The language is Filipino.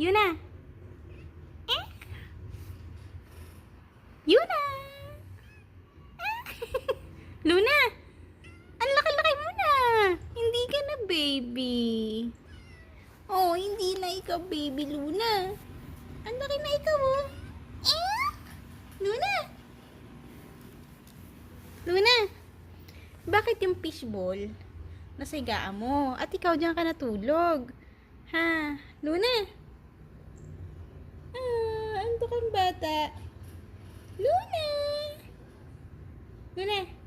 Yuna! Eh? Yuna! Ah! Luna! Ang laki-laki mo na! Hindi ka na baby. Oh, hindi na ikaw baby, Luna. Ang laki na ikaw, oh. Eh? Luna! Luna! Bakit yung fishball nasa higaan mo? At ikaw diyan ka natulog. Ha? Luna! Ah, antok ang bata. Luna! Luna!